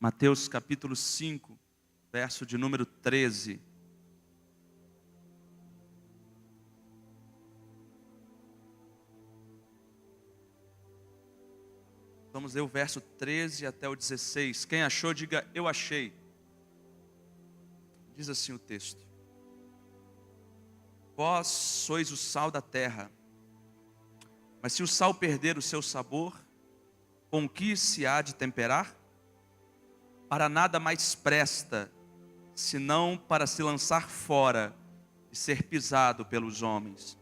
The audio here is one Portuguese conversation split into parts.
Mateus capítulo 5, verso de número 13. Vamos ler o verso 13 até o 16. Quem achou, diga: eu achei. Diz assim o texto: Vós sois o sal da terra, mas se o sal perder o seu sabor, com que se há de temperar? Para nada mais presta, senão para se lançar fora e ser pisado pelos homens.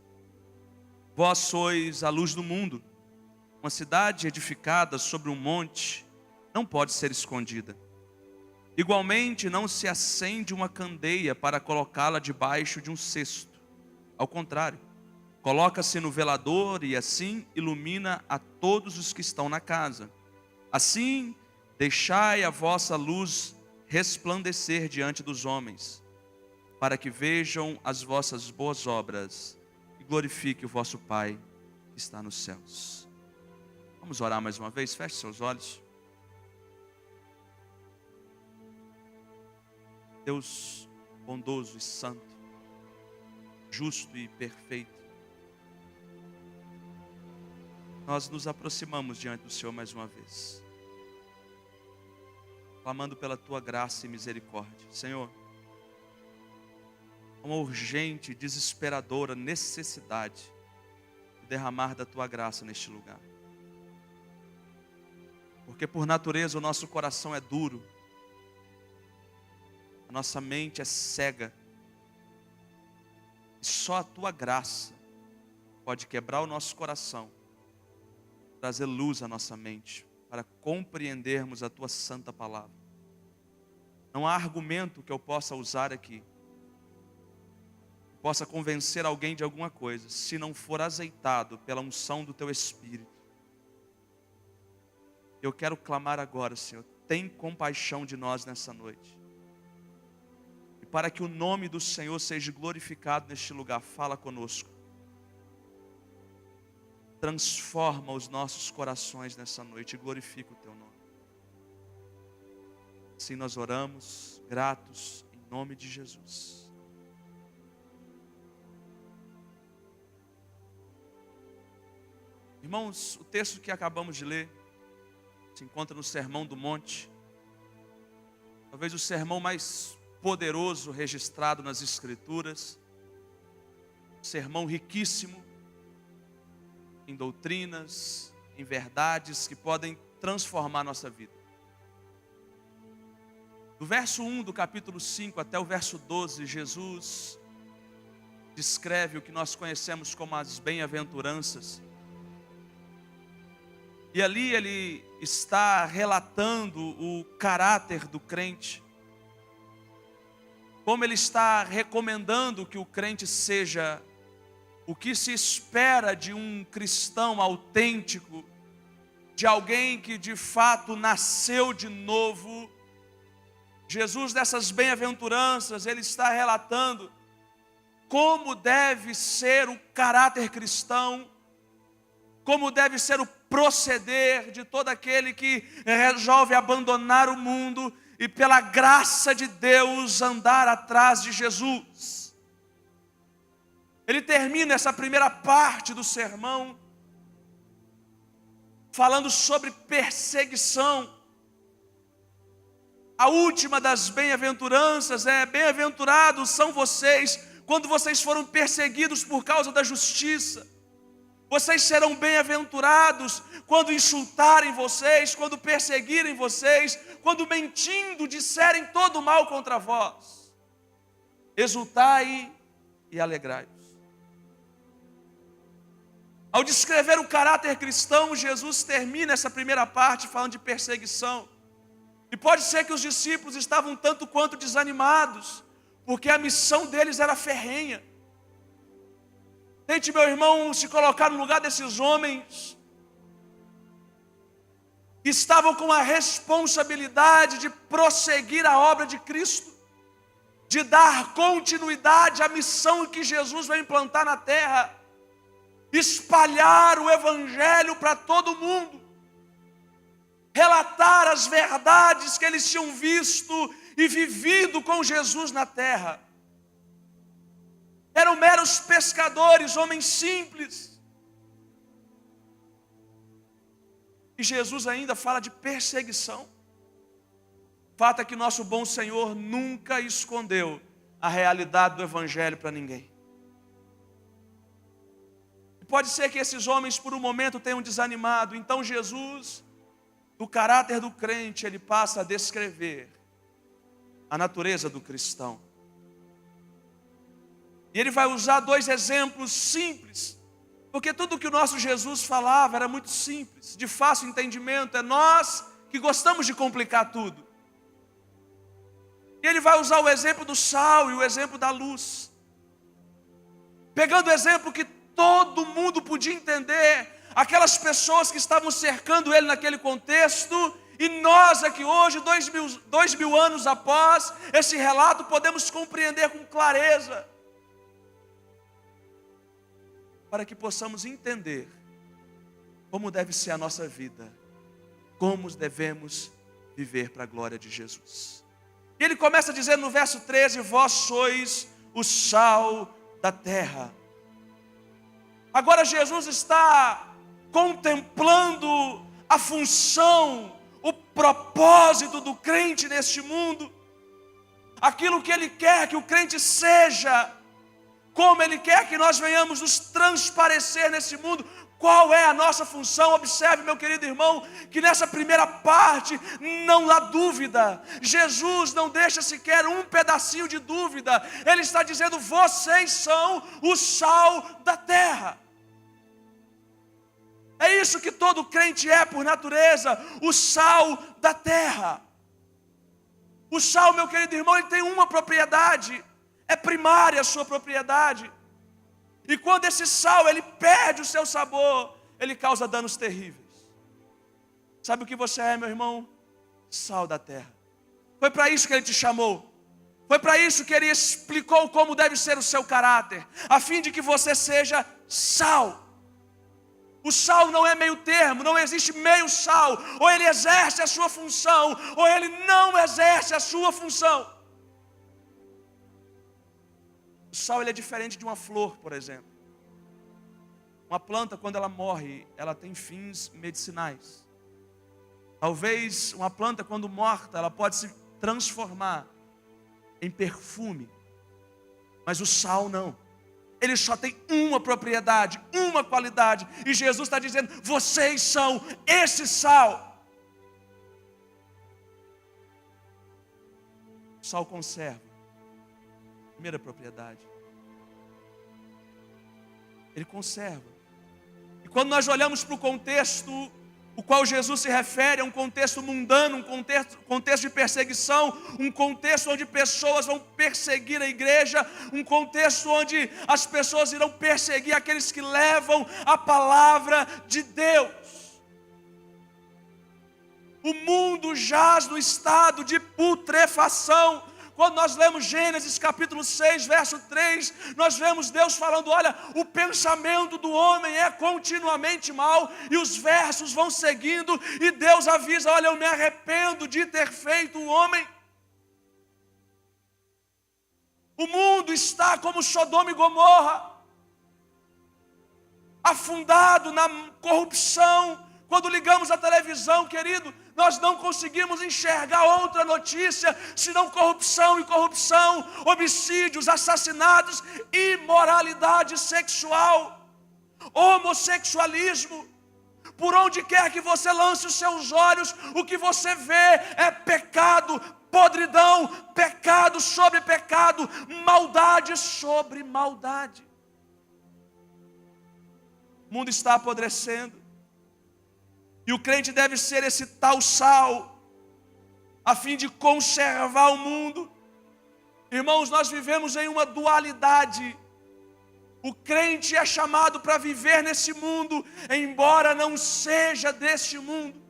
Vós sois a luz do mundo. Uma cidade edificada sobre um monte não pode ser escondida. Igualmente, não se acende uma candeia para colocá-la debaixo de um cesto. Ao contrário, coloca-se no velador e assim ilumina a todos os que estão na casa. Assim, deixai a vossa luz resplandecer diante dos homens, para que vejam as vossas boas obras e glorifique o vosso Pai que está nos céus. Vamos orar mais uma vez, feche seus olhos. Deus bondoso e santo, justo e perfeito, nós nos aproximamos diante do Senhor mais uma vez, clamando pela Tua graça e misericórdia. Senhor, uma urgente, desesperadora necessidade de derramar da Tua graça neste lugar. Porque por natureza o nosso coração é duro, a nossa mente é cega, e só a Tua graça pode quebrar o nosso coração, trazer luz à nossa mente, para compreendermos a Tua santa palavra. Não há argumento que eu possa usar aqui, que possa convencer alguém de alguma coisa, se não for azeitado pela unção do Teu Espírito. Eu quero clamar agora, Senhor, tem compaixão de nós nessa noite. E para que o nome do Senhor seja glorificado neste lugar, fala conosco. Transforma os nossos corações nessa noite e glorifica o Teu nome. Assim nós oramos, gratos, em nome de Jesus. Irmãos, o texto que acabamos de ler se encontra no Sermão do Monte, talvez o sermão mais poderoso registrado nas Escrituras, um sermão riquíssimo em doutrinas, em verdades que podem transformar nossa vida. Do verso 1 do capítulo 5 até o verso 12, Jesus descreve o que nós conhecemos como as bem-aventuranças. E ali ele está relatando o caráter do crente, como ele está recomendando que o crente seja, o que se espera de um cristão autêntico, de alguém que de fato nasceu de novo. Jesus, dessas bem-aventuranças, ele está relatando como deve ser o caráter cristão, como deve ser o proceder de todo aquele que resolve abandonar o mundo e pela graça de Deus andar atrás de Jesus. Ele termina essa primeira parte do sermão falando sobre perseguição. A última das bem-aventuranças é: bem-aventurados são vocês quando vocês foram perseguidos por causa da justiça. Vocês serão bem-aventurados quando insultarem vocês, quando perseguirem vocês, quando mentindo disserem todo mal contra vós. Exultai e alegrai-vos. Ao descrever o caráter cristão, Jesus termina essa primeira parte falando de perseguição. E pode ser que os discípulos estavam tanto quanto desanimados, porque a missão deles era ferrenha. Tente, meu irmão, se colocar no lugar desses homens que estavam com a responsabilidade de prosseguir a obra de Cristo, de dar continuidade à missão que Jesus vai implantar na terra, espalhar o Evangelho para todo mundo. relatar as verdades que eles tinham visto e vivido com Jesus na terra. Eram meros pescadores, homens simples. E Jesus ainda fala de perseguição. O fato é que nosso bom Senhor nunca escondeu a realidade do Evangelho para ninguém. Pode ser que esses homens por um momento tenham desanimado. Então Jesus, do caráter do crente, ele passa a descrever a natureza do cristão. E ele vai usar dois exemplos simples, porque tudo que o nosso Jesus falava era muito simples, de fácil entendimento. É nós que gostamos de complicar tudo. E ele vai usar o exemplo do sal e o exemplo da luz, pegando o exemplo que todo mundo podia entender, aquelas pessoas que estavam cercando ele naquele contexto, e nós aqui hoje, 2000 anos após esse relato, podemos compreender com clareza, para que possamos entender como deve ser a nossa vida, como devemos viver para a glória de Jesus. E ele começa dizendo no verso 13: vós sois o sal da terra. Agora Jesus está contemplando a função, o propósito do crente neste mundo, aquilo que ele quer que o crente seja, como ele quer que nós venhamos nos transparecer nesse mundo. Qual é a nossa função? Observe, meu querido irmão, que nessa primeira parte não há dúvida. Jesus não deixa sequer um pedacinho de dúvida. Ele está dizendo: vocês são o sal da terra. É isso que todo crente é por natureza, o sal da terra. O sal, meu querido irmão, ele tem uma propriedade, é primária a sua propriedade. E quando esse sal ele perde o seu sabor, ele causa danos terríveis. Sabe o que você é, meu irmão? Sal da terra. Foi para isso que ele te chamou. Foi para isso que ele explicou como deve ser o seu caráter, a fim de que você seja sal. O sal não é meio termo, não existe meio sal. Ou ele exerce a sua função, ou ele não exerce a sua função. O sal ele é diferente de uma flor, por exemplo. Uma planta, quando ela morre, ela tem fins medicinais. Talvez uma planta, quando morta, ela pode se transformar em perfume. Mas o sal não. Ele só tem uma propriedade, uma qualidade. E Jesus está dizendo: vocês são esse sal. O sal conserva. Primeira propriedade. Ele conserva. E quando nós olhamos para o contexto o qual Jesus se refere, a um contexto mundano, um contexto de perseguição, um contexto onde pessoas vão perseguir a igreja, um contexto onde as pessoas irão perseguir aqueles que levam a palavra de Deus. O mundo jaz no estado de putrefação. Quando nós lemos Gênesis capítulo 6, verso 3, nós vemos Deus falando: olha, o pensamento do homem é continuamente mau, e os versos vão seguindo, e Deus avisa: olha, eu me arrependo de ter feito o homem. O mundo está como Sodoma e Gomorra, afundado na corrupção. Quando ligamos a televisão, querido, nós não conseguimos enxergar outra notícia senão corrupção e corrupção, homicídios, assassinatos, imoralidade sexual, homossexualismo. Por onde quer que você lance os seus olhos, o que você vê é pecado, podridão, pecado sobre pecado, maldade sobre maldade. O mundo está apodrecendo. E o crente deve ser esse tal sal, a fim de conservar o mundo. Irmãos, nós vivemos em uma dualidade. O crente é chamado para viver nesse mundo, embora não seja deste mundo.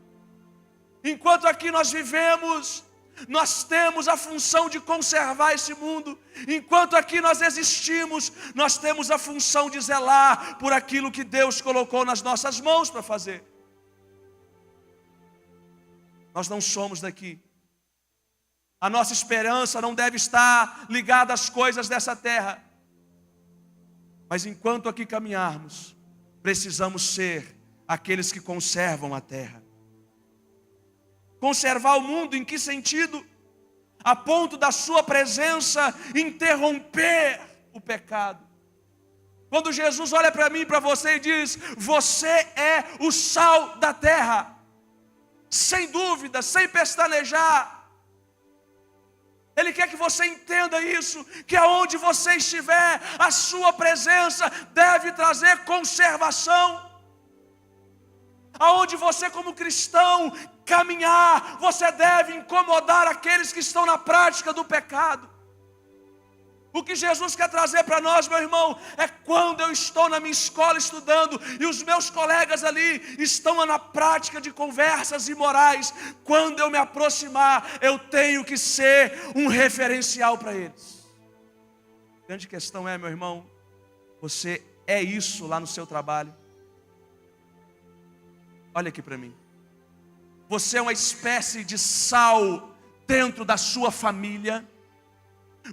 Enquanto aqui nós vivemos, nós temos a função de conservar esse mundo. Enquanto aqui nós existimos, nós temos a função de zelar por aquilo que Deus colocou nas nossas mãos para fazer. Nós não somos daqui. A nossa esperança não deve estar ligada às coisas dessa terra. Mas enquanto aqui caminharmos, precisamos ser aqueles que conservam a terra. Conservar o mundo em que sentido? A ponto da sua presença interromper o pecado. Quando Jesus olha para mim e para você e diz: você é o sal da terra, sem dúvida, sem pestanejar. Ele quer que você entenda isso, que aonde você estiver, a sua presença deve trazer conservação. Aonde você como cristão caminhar, você deve incomodar aqueles que estão na prática do pecado. O que Jesus quer trazer para nós, meu irmão, é quando eu estou na minha escola estudando e os meus colegas ali estão na prática de conversas imorais. Quando eu me aproximar, eu tenho que ser um referencial para eles. A grande questão é, meu irmão, você é isso lá no seu trabalho? Olha aqui para mim. Você é uma espécie de sal dentro da sua família.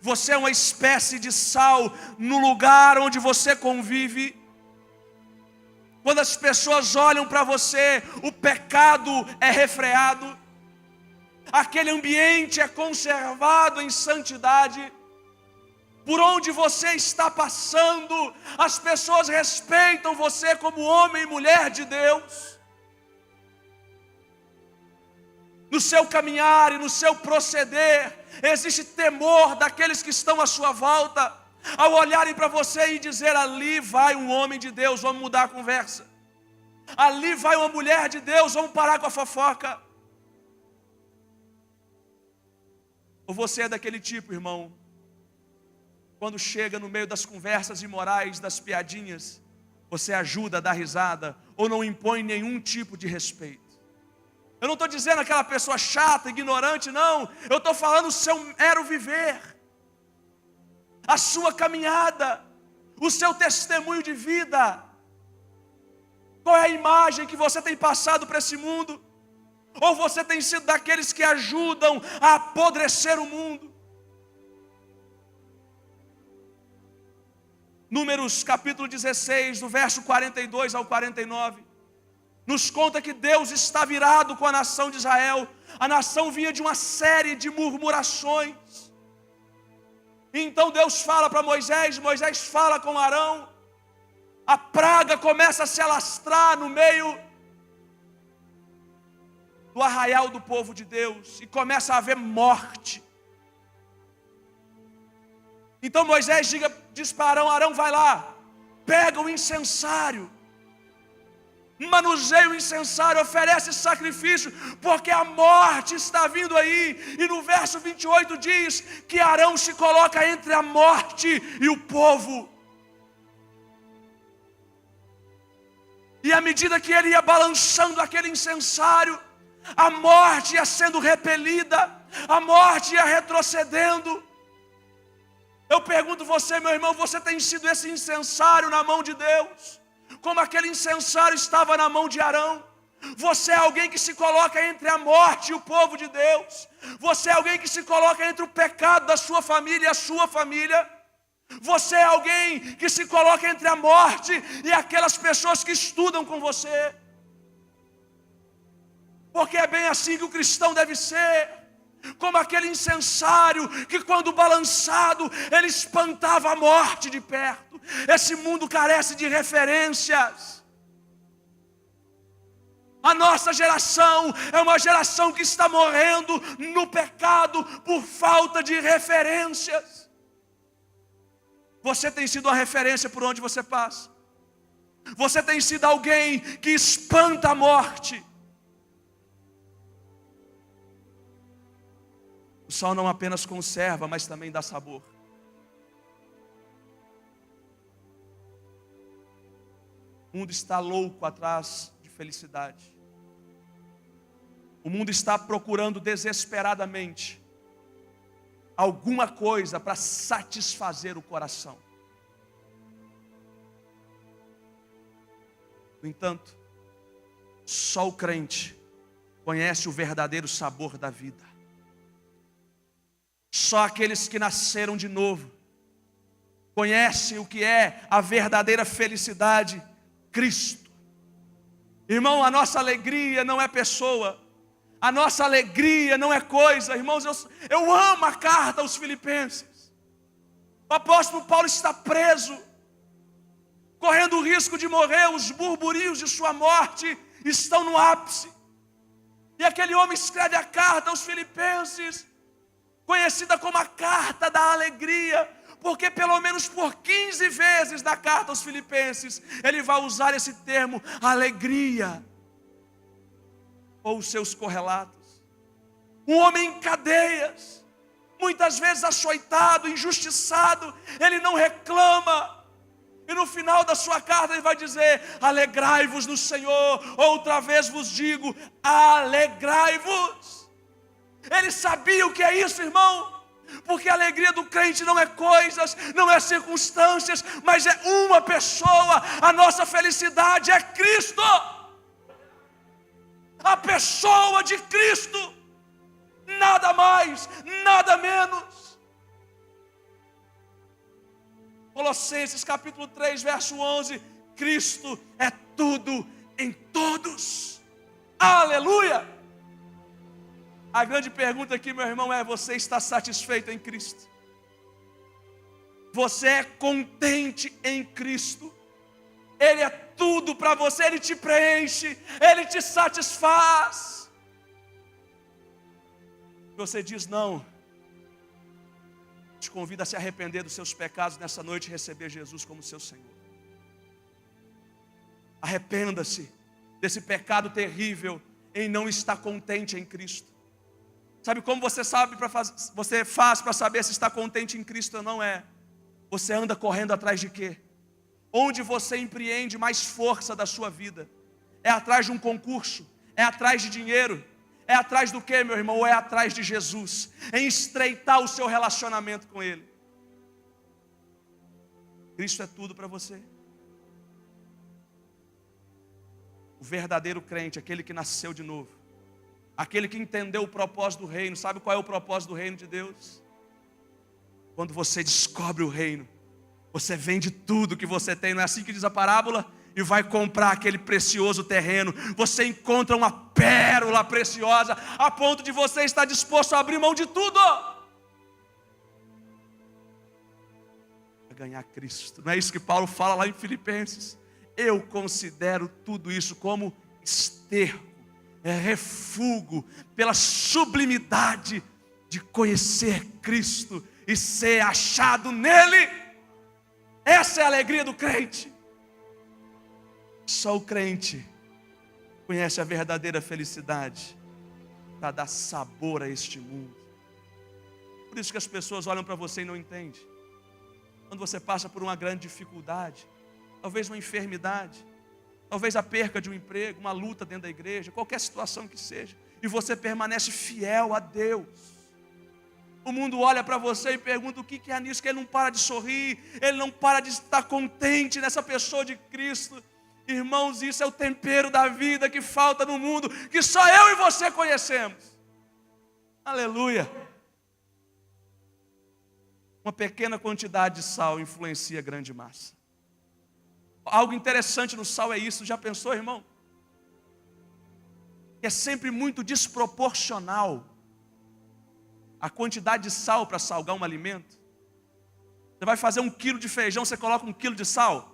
Você é uma espécie de sal no lugar onde você convive. Quando as pessoas olham para você, o pecado é refreado, aquele ambiente é conservado em santidade. Por onde você está passando, as pessoas respeitam você como homem e mulher de Deus. No seu caminhar e no seu proceder, existe temor daqueles que estão à sua volta, ao olharem para você e dizer: ali vai um homem de Deus, vamos mudar a conversa. Ali vai uma mulher de Deus, vamos parar com a fofoca. Ou você é daquele tipo, irmão, quando chega no meio das conversas imorais, das piadinhas, você ajuda a dar risada, ou não impõe nenhum tipo de respeito? Eu não estou dizendo aquela pessoa chata, ignorante, não. Eu estou falando o seu mero viver, a sua caminhada, o seu testemunho de vida. Qual é a imagem que você tem passado para esse mundo? Ou você tem sido daqueles que ajudam a apodrecer o mundo? Números capítulo 16, do verso 42 ao 49. Nos conta que Deus está virado com a nação de Israel. A nação vinha de uma série de murmurações. Então Deus fala para Moisés, Moisés fala com Arão. A praga começa a se alastrar no meio do arraial do povo de Deus. E começa a haver morte. Então Moisés diz para Arão: Arão, vai lá, pega o incensário, manuseia o incensário, oferece sacrifício, porque a morte está vindo aí. E no verso 28 diz que Arão se coloca entre a morte e o povo. E à medida que ele ia balançando aquele incensário, a morte ia sendo repelida, a morte ia retrocedendo. Eu pergunto você, meu irmão, você tem sido esse incensário na mão de Deus, como aquele incensário estava na mão de Arão? Você é alguém que se coloca entre a morte e o povo de Deus? Você é alguém que se coloca entre o pecado da sua família e a sua família? Você é alguém que se coloca entre a morte e aquelas pessoas que estudam com você? Porque é bem assim que o cristão deve ser. Como aquele incensário que, quando balançado, ele espantava a morte de perto. Esse mundo carece de referências. A nossa geração é uma geração que está morrendo no pecado por falta de referências. Você tem sido uma referência por onde você passa. Você tem sido alguém que espanta a morte. O sal não apenas conserva, mas também dá sabor. O mundo está louco atrás de felicidade. O mundo está procurando desesperadamente alguma coisa para satisfazer o coração. No entanto, só o crente conhece o verdadeiro sabor da vida. Só aqueles que nasceram de novo conhecem o que é a verdadeira felicidade, Cristo. Irmão, a nossa alegria não é pessoa, a nossa alegria não é coisa. Irmãos, eu amo a carta aos Filipenses. O apóstolo Paulo está preso, correndo o risco de morrer. Os burburinhos de sua morte estão no ápice. E aquele homem escreve a carta aos Filipenses, conhecida como a carta da alegria, porque pelo menos por 15 vezes na carta aos Filipenses, ele vai usar esse termo, alegria, ou os seus correlatos. Um homem em cadeias, muitas vezes açoitado, injustiçado, ele não reclama. E no final da sua carta ele vai dizer, alegrai-vos no Senhor, outra vez vos digo, alegrai-vos. Ele sabia o que é isso, irmão, porque a alegria do crente não é coisas, não é circunstâncias, mas é uma pessoa. A nossa felicidade é Cristo, a pessoa de Cristo, nada mais, nada menos. Colossenses capítulo 3, verso 11, Cristo é tudo em todos. Aleluia! A grande pergunta aqui, meu irmão, é: você está satisfeito em Cristo? Você é contente em Cristo? Ele é tudo para você, Ele te preenche, Ele te satisfaz. Você diz não, te convido a se arrepender dos seus pecados nessa noite e receber Jesus como seu Senhor. Arrependa-se desse pecado terrível em não estar contente em Cristo. Sabe como você faz para saber se está contente em Cristo ou não? Você anda correndo atrás de quê? Onde você empreende mais força da sua vida? É atrás de um concurso? É atrás de dinheiro? É atrás do quê, meu irmão? Ou é atrás de Jesus? Em estreitar o seu relacionamento com Ele. Cristo é tudo para você. O verdadeiro crente, aquele que nasceu de novo, aquele que entendeu o propósito do reino. Sabe qual é o propósito do reino de Deus? Quando você descobre o reino, você vende tudo que você tem. Não é assim que diz a parábola? E vai comprar aquele precioso terreno. Você encontra uma pérola preciosa, a ponto de você estar disposto a abrir mão de tudo para ganhar Cristo. Não é isso que Paulo fala lá em Filipenses? Eu considero tudo isso como esterco, refúgio, pela sublimidade de conhecer Cristo e ser achado nele. Essa é a alegria do crente. Só o crente conhece a verdadeira felicidade para dar sabor a este mundo. Por isso que as pessoas olham para você e não entendem. Quando você passa por uma grande dificuldade, talvez uma enfermidade, talvez a perca de um emprego, uma luta dentro da igreja, qualquer situação que seja, e você permanece fiel a Deus, o mundo olha para você e pergunta o que é nisso, que ele não para de sorrir, ele não para de estar contente nessa pessoa de Cristo. Irmãos, isso é o tempero da vida que falta no mundo, que só eu e você conhecemos. Aleluia. Uma pequena quantidade de sal influencia a grande massa. Algo interessante no sal é isso, já pensou, irmão? É sempre muito desproporcional a quantidade de sal para salgar um alimento. Você vai fazer 1 quilo de feijão, você coloca 1 quilo de sal?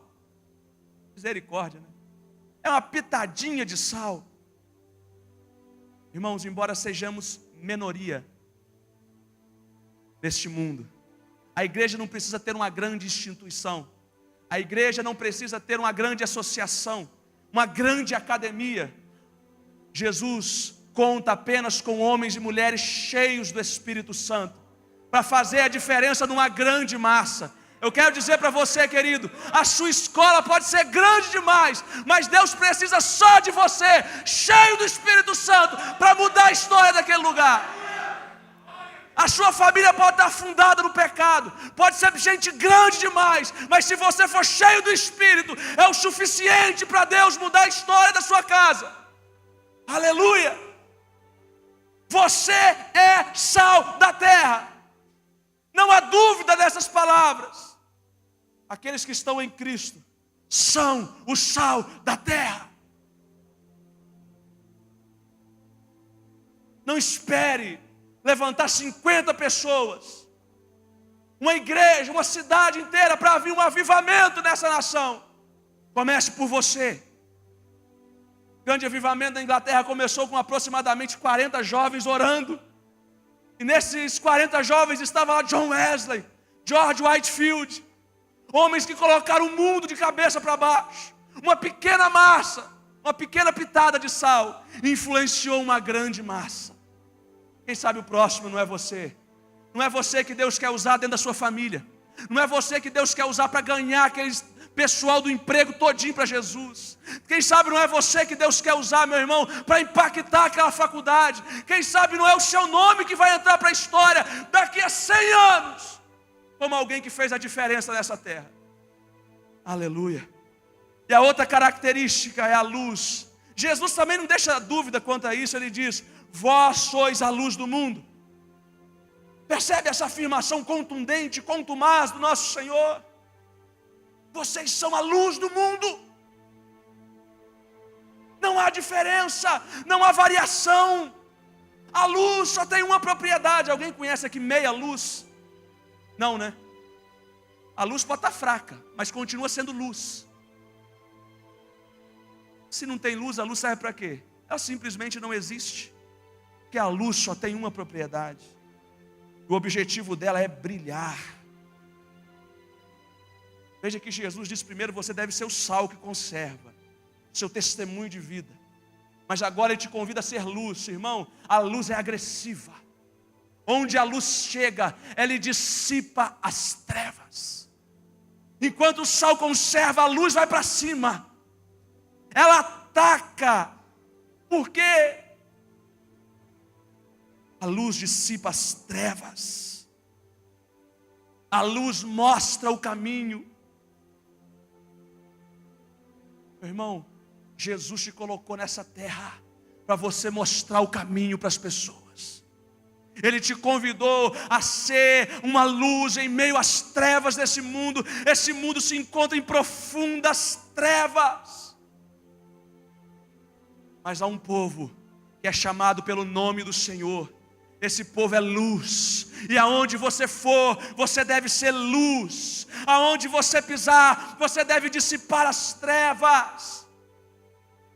Misericórdia, né? É uma pitadinha de sal. Irmãos, embora sejamos minoria neste mundo, a igreja não precisa ter uma grande instituição, a igreja não precisa ter uma grande associação, uma grande academia. Jesus conta apenas com homens e mulheres cheios do Espírito Santo para fazer a diferença numa grande massa. Eu quero dizer para você, querido, a sua escola pode ser grande demais, mas Deus precisa só de você, cheio do Espírito Santo, para mudar a história daquele lugar. A sua família pode estar afundada no pecado, pode ser gente grande demais, mas se você for cheio do Espírito, é o suficiente para Deus mudar a história da sua casa. Aleluia! Você é sal da terra. Não há dúvida dessas palavras. Aqueles que estão em Cristo são o sal da terra. Não espere levantar 50 pessoas, uma igreja, uma cidade inteira para vir um avivamento nessa nação. Comece por você. O grande avivamento da Inglaterra começou com aproximadamente 40 jovens orando. E nesses 40 jovens estava lá John Wesley, George Whitefield, homens que colocaram o mundo de cabeça para baixo. Uma pequena massa, uma pequena pitada de sal influenciou uma grande massa. Quem sabe o próximo não é você. Não é você que Deus quer usar dentro da sua família. Não é você que Deus quer usar para ganhar aqueles pessoal do emprego todinho para Jesus. Quem sabe não é você que Deus quer usar, meu irmão, para impactar aquela faculdade. Quem sabe não é o seu nome que vai entrar para a história daqui a 100 anos, como alguém que fez a diferença nessa terra. Aleluia. E a outra característica é a luz. Jesus também não deixa dúvida quanto a isso. Ele diz: vós sois a luz do mundo. Percebe essa afirmação contundente, contumaz do nosso Senhor? Vocês são a luz do mundo. Não há diferença, não há variação. A luz só tem uma propriedade. Alguém conhece aqui meia luz? Não, né? A luz pode estar fraca, mas continua sendo luz. Se não tem luz, a luz serve para quê? Ela simplesmente não existe. Porque a luz só tem uma propriedade. O objetivo dela é brilhar. Veja que Jesus diz primeiro: você deve ser o sal que conserva, seu testemunho de vida. Mas agora Ele te convida a ser luz. Irmão, a luz é agressiva. Onde a luz chega, ela dissipa as trevas. Enquanto o sal conserva, a luz vai para cima. Ela ataca. Porque a luz dissipa as trevas. A luz mostra o caminho. Meu irmão, Jesus te colocou nessa terra para você mostrar o caminho para as pessoas. Ele te convidou a ser uma luz em meio às trevas desse mundo. Esse mundo se encontra em profundas trevas. Mas há um povo que é chamado pelo nome do Senhor. Esse povo é luz. E aonde você for, você deve ser luz. Aonde você pisar, você deve dissipar as trevas.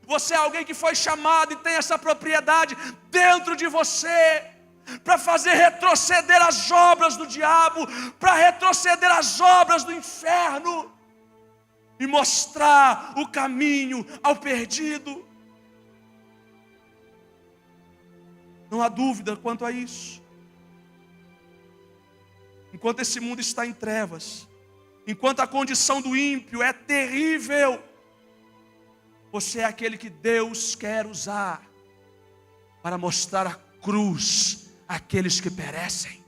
Você é alguém que foi chamado e tem essa propriedade dentro de você, para fazer retroceder as obras do diabo, para retroceder as obras do inferno, e mostrar o caminho ao perdido. Não há dúvida quanto a isso. Enquanto esse mundo está em trevas, enquanto a condição do ímpio é terrível, você é aquele que Deus quer usar para mostrar a cruz àqueles que perecem.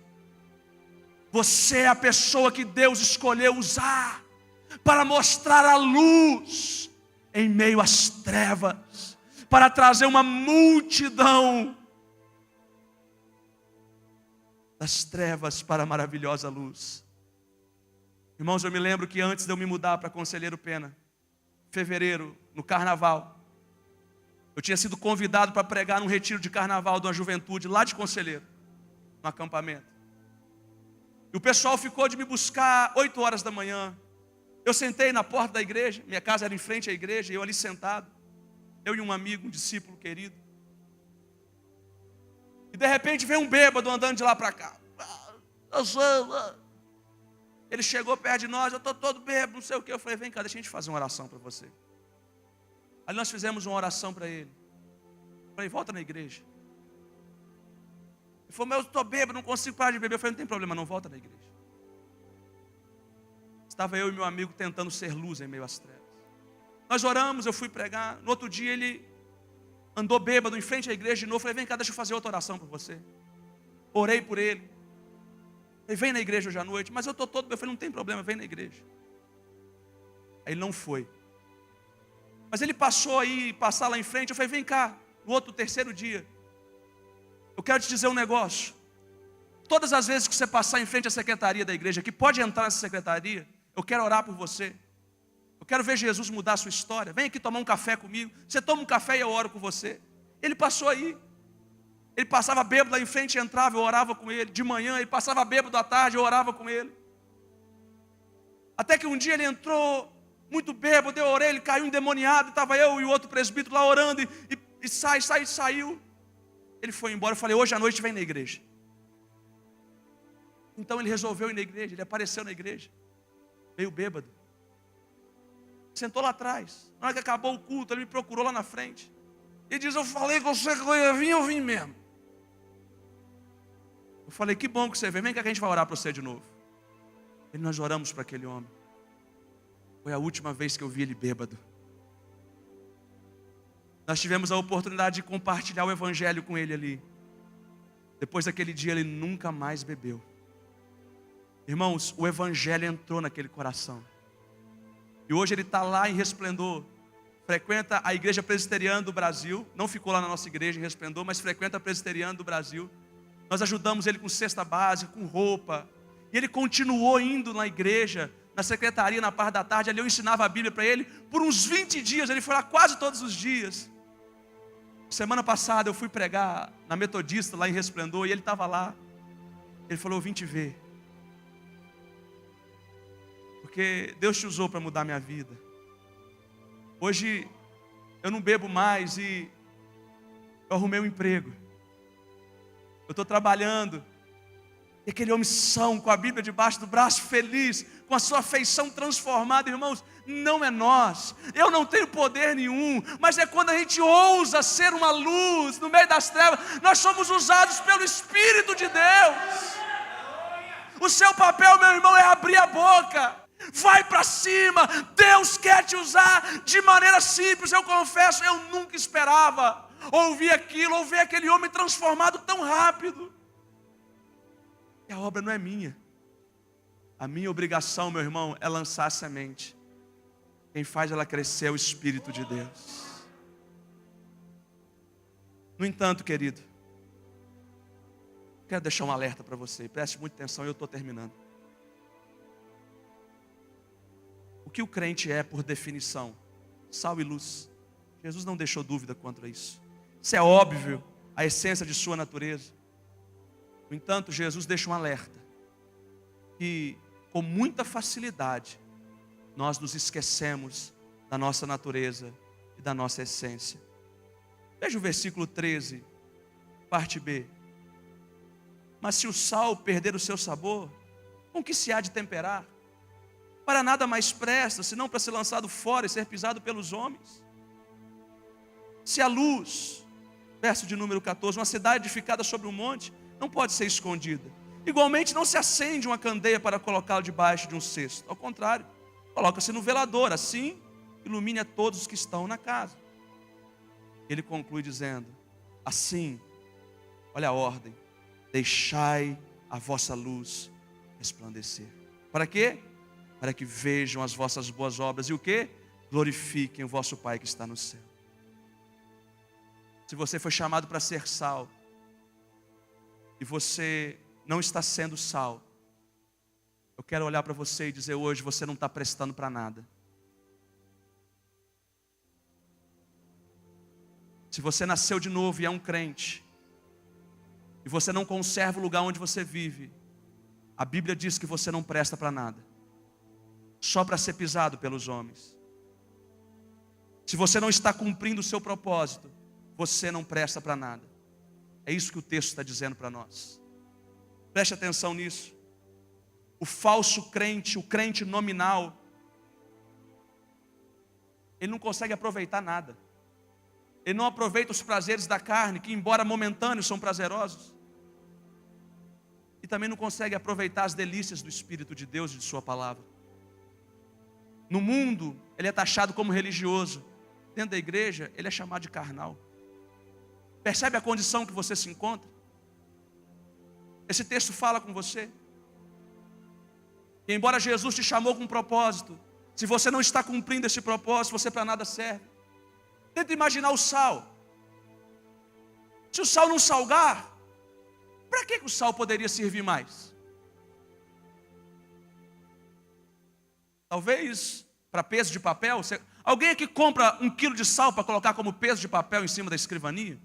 Você é a pessoa que Deus escolheu usar para mostrar a luz em meio às trevas, para trazer uma multidão das trevas para a maravilhosa luz. Irmãos, eu me lembro que antes de eu me mudar para Conselheiro Pena, em fevereiro, no carnaval, eu tinha sido convidado para pregar num retiro de carnaval de uma juventude lá de Conselheiro, no acampamento. E o pessoal ficou de me buscar 8 horas da manhã. Eu sentei na porta da igreja, minha casa era em frente à igreja, e eu ali sentado, eu e um amigo, um discípulo querido. E de repente veio um bêbado andando de lá para cá. Ele chegou perto de nós: eu estou todo bêbado, não sei o que. Eu falei: vem cá, deixa a gente fazer uma oração para você. Aí nós fizemos uma oração para ele. Eu falei: volta na igreja. Ele falou: mas eu estou bêbado, não consigo parar de beber. Eu falei: não tem problema, não, volta na igreja. Estava eu e meu amigo tentando ser luz em meio às trevas. Nós oramos, eu fui pregar. No outro dia ele andou bêbado em frente à igreja de novo. Eu falei: vem cá, deixa eu fazer outra oração por você. Orei por ele. Ele: vem na igreja hoje à noite. Mas eu estou todo bêbado. Eu falei: não tem problema, vem na igreja. Aí ele não foi. Mas ele passou lá em frente. Eu falei: vem cá, no terceiro dia. Eu quero te dizer um negócio. Todas as vezes que você passar em frente à secretaria da igreja, que pode entrar nessa secretaria, eu quero orar por você. Eu quero ver Jesus mudar a sua história. Vem aqui tomar um café comigo. Você toma um café e eu oro com você. Ele passou aí. Ele passava bêbado lá em frente, entrava, eu orava com ele. De manhã, ele passava bêbado à tarde, eu orava com ele. Até que um dia ele entrou muito bêbado, eu orei, ele caiu endemoniado. Estava eu e o outro presbítero lá orando e saiu. Ele foi embora, eu falei, hoje à noite vem na igreja. Então ele resolveu ir na igreja, ele apareceu na igreja, meio bêbado. Sentou lá atrás. Na hora que acabou o culto, ele me procurou lá na frente. E diz, eu falei com você que eu vim mesmo. Eu falei, que bom que você veio, vem cá que a gente vai orar para você de novo. E nós oramos para aquele homem. Foi a última vez que eu vi ele bêbado. Nós tivemos a oportunidade de compartilhar o evangelho com ele ali. Depois daquele dia ele nunca mais bebeu. Irmãos, o evangelho entrou naquele coração. E hoje ele está lá em Resplendor. Frequenta a igreja presbiteriana do Brasil. Não ficou lá na nossa igreja em Resplendor, mas frequenta a presbiteriana do Brasil. Nós ajudamos ele com cesta básica, com roupa. E ele continuou indo na igreja, na secretaria, na parte da tarde. Ali eu ensinava a Bíblia para ele. Por uns 20 dias, ele foi lá quase todos os dias. Semana passada eu fui pregar na Metodista, lá em Resplendor, e ele estava lá. Ele falou, eu vim te ver. Porque Deus te usou para mudar minha vida. Hoje eu não bebo mais e eu arrumei um emprego. Eu estou trabalhando. E aquele homem são, com a Bíblia debaixo do braço, feliz, com a sua feição transformada, irmãos, não é nós. Eu não tenho poder nenhum, mas é quando a gente ousa ser uma luz no meio das trevas, nós somos usados pelo Espírito de Deus. O seu papel, meu irmão, é abrir a boca. Vai para cima. Deus quer te usar de maneira simples. Eu confesso, eu nunca esperava ouvir aquilo, ouvir aquele homem transformado tão rápido. E a obra não é minha. A minha obrigação, meu irmão, é lançar a semente. Quem faz ela crescer é o Espírito de Deus. No entanto, querido, quero deixar um alerta para você. Preste muita atenção, eu estou terminando. O que o crente é, por definição? Sal e luz. Jesus não deixou dúvida quanto a isso. Isso é óbvio, a essência de sua natureza. No entanto, Jesus deixa um alerta. Que com muita facilidade, nós nos esquecemos da nossa natureza e da nossa essência. Veja o versículo 13, parte B. Mas se o sal perder o seu sabor, com que se há de temperar? Para nada mais presta, senão para ser lançado fora e ser pisado pelos homens. Se a luz, verso de número 14, uma cidade edificada sobre um monte, não pode ser escondida. Igualmente não se acende uma candeia para colocá-la debaixo de um cesto. Ao contrário, coloca-se no velador, assim ilumine a todos os que estão na casa. Ele conclui dizendo, assim, olha a ordem, deixai a vossa luz resplandecer. Para quê? Para que vejam as vossas boas obras e o quê? Glorifiquem o vosso Pai que está no céu. Se você foi chamado para ser sal, e você não está sendo sal, eu quero olhar para você e dizer hoje, você não está prestando para nada. Se você nasceu de novo e é um crente, e você não conserva o lugar onde você vive, a Bíblia diz que você não presta para nada, só para ser pisado pelos homens. Se você não está cumprindo o seu propósito, você não presta para nada. É isso que o texto está dizendo para nós. Preste atenção nisso. O falso crente, o crente nominal, ele não consegue aproveitar nada. Ele não aproveita os prazeres da carne, que embora momentâneos são prazerosos. E também não consegue aproveitar as delícias do Espírito de Deus e de sua palavra. No mundo, ele é taxado como religioso. Dentro da igreja, ele é chamado de carnal. Percebe a condição que você se encontra? Esse texto fala com você. E embora Jesus te chamou com um propósito, se você não está cumprindo esse propósito, você para nada serve. Tenta imaginar o sal. Se o sal não salgar, para que o sal poderia servir mais? Talvez para peso de papel. Alguém aqui compra 1 quilo de sal para colocar como peso de papel em cima da escrivania?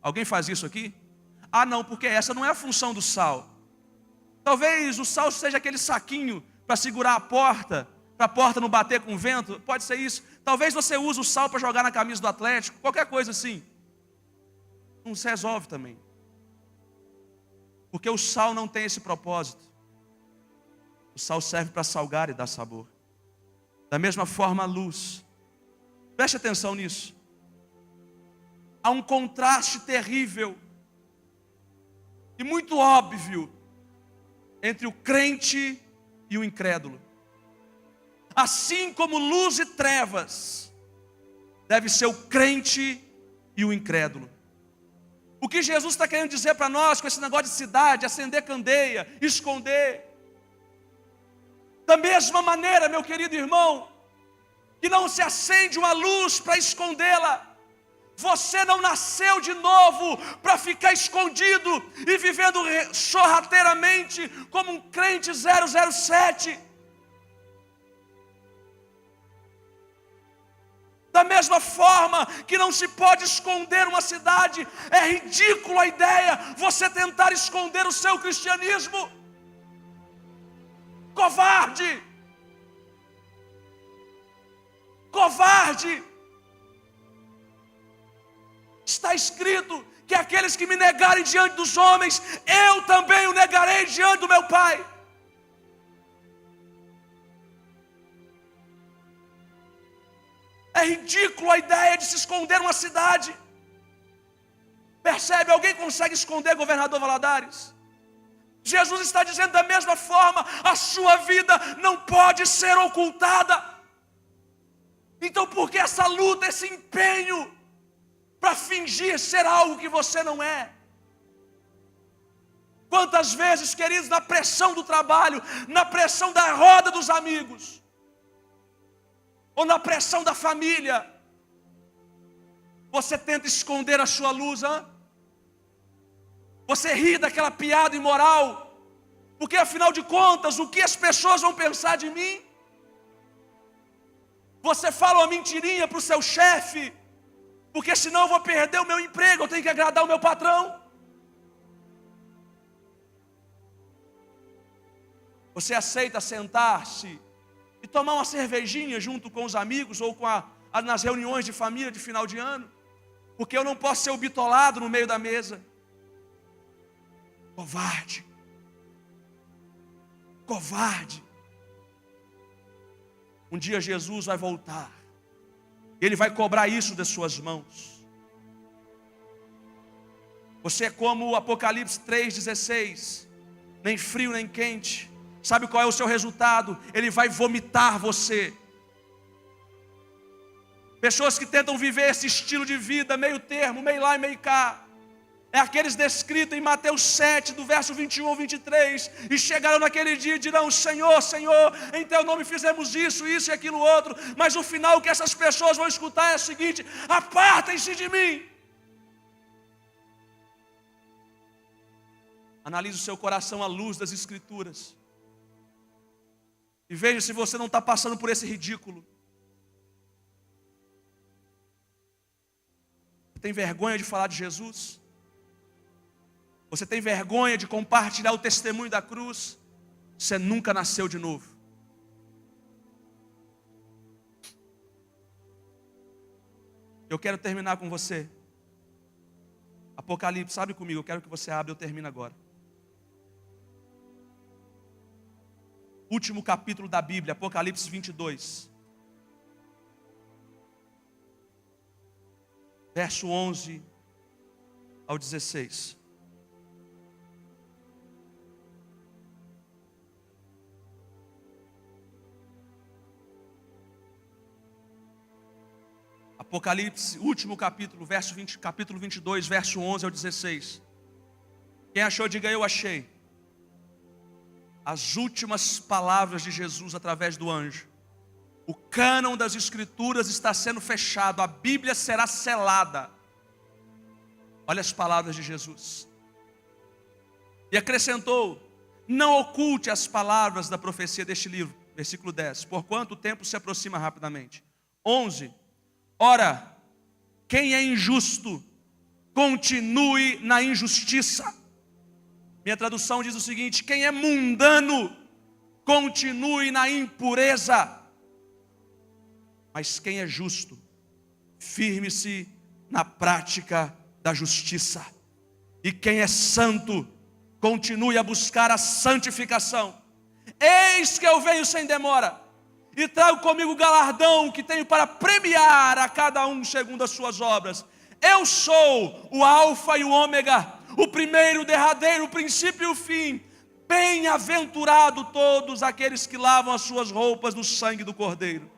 Alguém faz isso aqui? Ah, não, porque essa não é a função do sal. Talvez o sal seja aquele saquinho para segurar a porta, para a porta não bater com o vento. Pode ser isso. Talvez você use o sal para jogar na camisa do Atlético, qualquer coisa assim. Não se resolve também. Porque o sal não tem esse propósito. O sal serve para salgar e dar sabor. Da mesma forma a luz. Preste atenção nisso. Há um contraste terrível e muito óbvio entre o crente e o incrédulo. Assim como luz e trevas, deve ser o crente e o incrédulo. O que Jesus está querendo dizer para nós com esse negócio de cidade, acender candeia, esconder? Da mesma maneira, meu querido irmão, que não se acende uma luz para escondê-la, você não nasceu de novo para ficar escondido e vivendo sorrateiramente como um crente 007. Da mesma forma que não se pode esconder uma cidade, é ridícula a ideia você tentar esconder o seu cristianismo. Covarde! Covarde! Está escrito que aqueles que me negarem diante dos homens, eu também o negarei diante do meu Pai. É ridículo a ideia de se esconder uma cidade. Percebe? Alguém consegue esconder governador Valadares? Jesus está dizendo da mesma forma, a sua vida não pode ser ocultada. Então por que essa luta, esse empenho para fingir ser algo que você não é? Quantas vezes, queridos, na pressão do trabalho, na pressão da roda dos amigos, ou na pressão da família, você tenta esconder a sua luz, hein? Você ri daquela piada imoral, porque afinal de contas, o que as pessoas vão pensar de mim? Você fala uma mentirinha para o seu chefe, porque senão eu vou perder o meu emprego, eu tenho que agradar o meu patrão. Você aceita sentar-se e tomar uma cervejinha junto com os amigos ou nas reuniões de família de final de ano, porque eu não posso ser o bitolado no meio da mesa. Covarde. Covarde. Um dia Jesus vai voltar. Ele vai cobrar isso das suas mãos. Você é como o Apocalipse 3,16. Nem frio nem quente. Sabe qual é o seu resultado? Ele vai vomitar você. Pessoas que tentam viver esse estilo de vida, meio termo, meio lá e meio cá. É aqueles descritos em Mateus 7, do verso 21 ao 23. E chegarão naquele dia e dirão: Senhor, Senhor, em teu nome fizemos isso, isso e aquilo outro. Mas o final que essas pessoas vão escutar é o seguinte: apartem-se de mim. Analise o seu coração à luz das Escrituras. E veja se você não está passando por esse ridículo. Você tem vergonha de falar de Jesus? Você tem vergonha de compartilhar o testemunho da cruz? Você nunca nasceu de novo. Eu quero terminar com você. Apocalipse, sabe comigo, eu quero que você abra, eu termino agora. Último capítulo da Bíblia, Apocalipse 22. Verso 11 ao 16. Apocalipse, último capítulo, capítulo 22, verso 11 ao 16. Quem achou, diga: eu achei. As últimas palavras de Jesus através do anjo. O cânon das Escrituras está sendo fechado, a Bíblia será selada. Olha as palavras de Jesus. E acrescentou: não oculte as palavras da profecia deste livro. Versículo 10. Porquanto o tempo se aproxima rapidamente. 11. Ora, quem é injusto, continue na injustiça. Minha tradução diz o seguinte: quem é mundano, continue na impureza. Mas quem é justo, firme-se na prática da justiça. E quem é santo, continue a buscar a santificação. Eis que eu venho sem demora, e trago comigo o galardão que tenho para premiar a cada um segundo as suas obras. Eu sou o alfa e o ômega, o primeiro, o derradeiro, o princípio e o fim. Bem-aventurado todos aqueles que lavam as suas roupas no sangue do Cordeiro.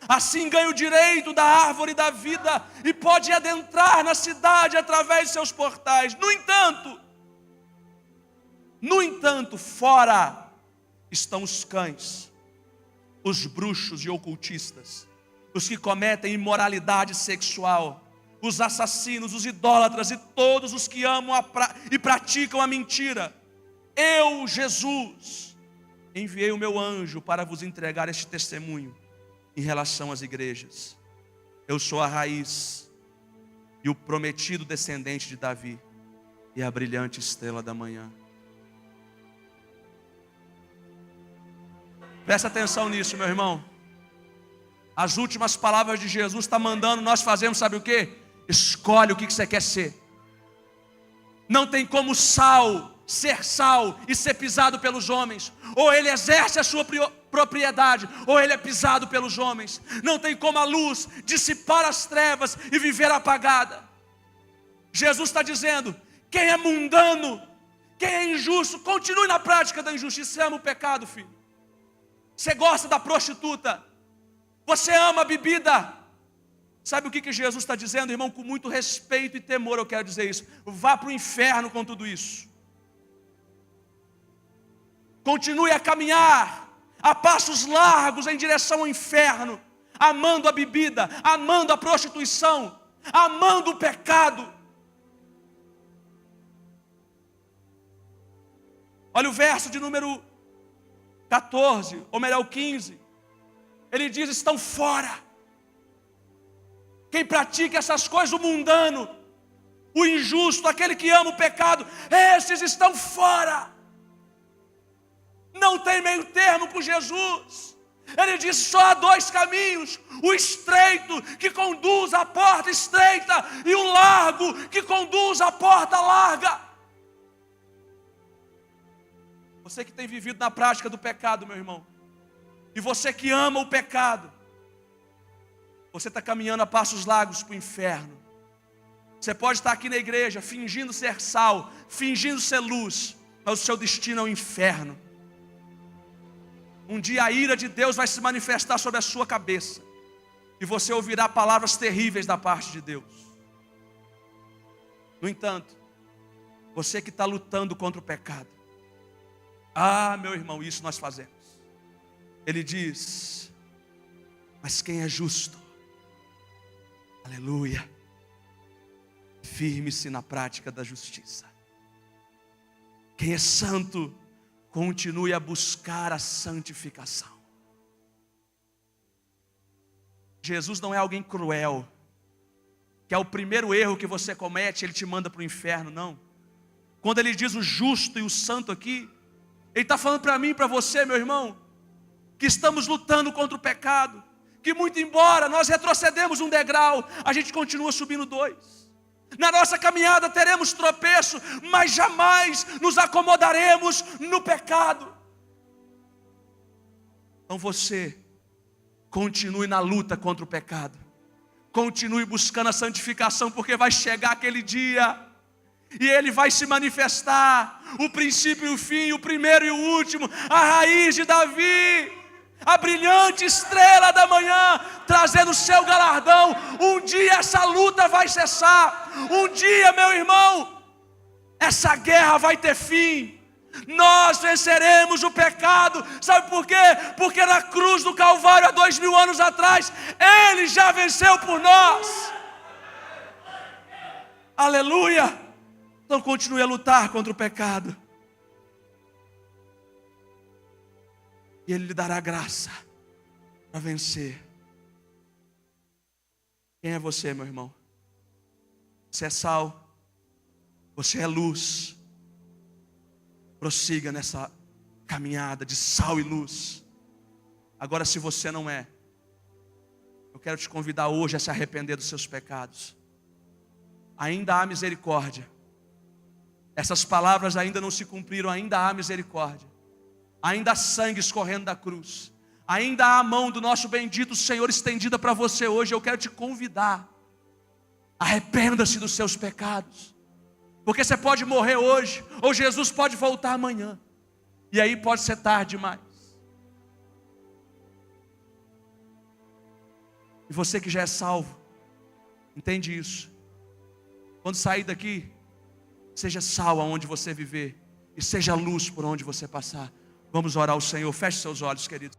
Assim ganha o direito da árvore da vida e pode adentrar na cidade através de seus portais. No entanto, fora estão os cães, os bruxos e ocultistas, os que cometem imoralidade sexual, os assassinos, os idólatras e todos os que amam e praticam a mentira. Eu, Jesus, enviei o meu anjo para vos entregar este testemunho em relação às igrejas. Eu sou a raiz e o prometido descendente de Davi e a brilhante estrela da manhã. Presta atenção nisso, meu irmão. As últimas palavras de Jesus está mandando nós fazermos, sabe o quê? Escolhe o que você quer ser. Não tem como ser sal e ser pisado pelos homens. Ou ele exerce a sua propriedade, ou ele é pisado pelos homens. Não tem como a luz dissipar as trevas e viver apagada. Jesus está dizendo: quem é mundano, quem é injusto, continue na prática da injustiça. Você ama o pecado, filho? Você gosta da prostituta? Você ama a bebida? Sabe o que Jesus está dizendo, irmão? Com muito respeito e temor eu quero dizer isso: vá para o inferno com tudo isso. Continue a caminhar a passos largos em direção ao inferno, amando a bebida, amando a prostituição, amando o pecado. Olha o verso de número 14, ou melhor, o 15. Ele diz: estão fora. Quem pratica essas coisas, o mundano, o injusto, aquele que ama o pecado, esses estão fora. Não tem meio termo com Jesus. Ele diz: só há dois caminhos: o estreito que conduz à porta estreita, e o largo que conduz à porta larga. Você que tem vivido na prática do pecado, meu irmão, e você que ama o pecado, você está caminhando a passos largos para o inferno. Você pode estar aqui na igreja fingindo ser sal, fingindo ser luz, mas o seu destino é o inferno. Um dia a ira de Deus vai se manifestar sobre a sua cabeça, e você ouvirá palavras terríveis da parte de Deus. No entanto, você que está lutando contra o pecado, meu irmão, isso nós fazemos. Ele diz: mas quem é justo, aleluia, firme-se na prática da justiça. Quem é santo, continue a buscar a santificação. Jesus não é alguém cruel, que é o primeiro erro que você comete, ele te manda para o inferno, não. Quando ele diz o justo e o santo aqui, ele está falando para mim e para você, meu irmão, que estamos lutando contra o pecado, que muito embora nós retrocedemos um degrau, a gente continua subindo 2. Na nossa caminhada teremos tropeço, mas jamais nos acomodaremos no pecado. Então você continue na luta contra o pecado, continue buscando a santificação, porque vai chegar aquele dia e ele vai se manifestar, o princípio e o fim, o primeiro e o último, a raiz de Davi, a brilhante estrela da manhã, trazendo o seu galardão. Um dia essa luta vai cessar. Um dia, meu irmão, essa guerra vai ter fim. Nós venceremos o pecado. Sabe por quê? Porque na cruz do Calvário, há 2000 anos atrás, Ele já venceu por nós. Aleluia. Então continue a lutar contra o pecado. E Ele lhe dará graça para vencer. Quem é você, meu irmão? Você é sal, você é luz. Prossiga nessa caminhada de sal e luz. Agora, se você não é, eu quero te convidar hoje a se arrepender dos seus pecados. Ainda há misericórdia. Essas palavras ainda não se cumpriram, ainda há misericórdia. Ainda há sangue escorrendo da cruz. Ainda há a mão do nosso bendito Senhor estendida para você hoje. Eu quero te convidar. Arrependa-se dos seus pecados. Porque você pode morrer hoje, ou Jesus pode voltar amanhã. E aí pode ser tarde demais. E você que já é salvo, entende isso. Quando sair daqui, seja sal aonde você viver, e seja luz por onde você passar. Vamos orar ao Senhor. Feche seus olhos, queridos.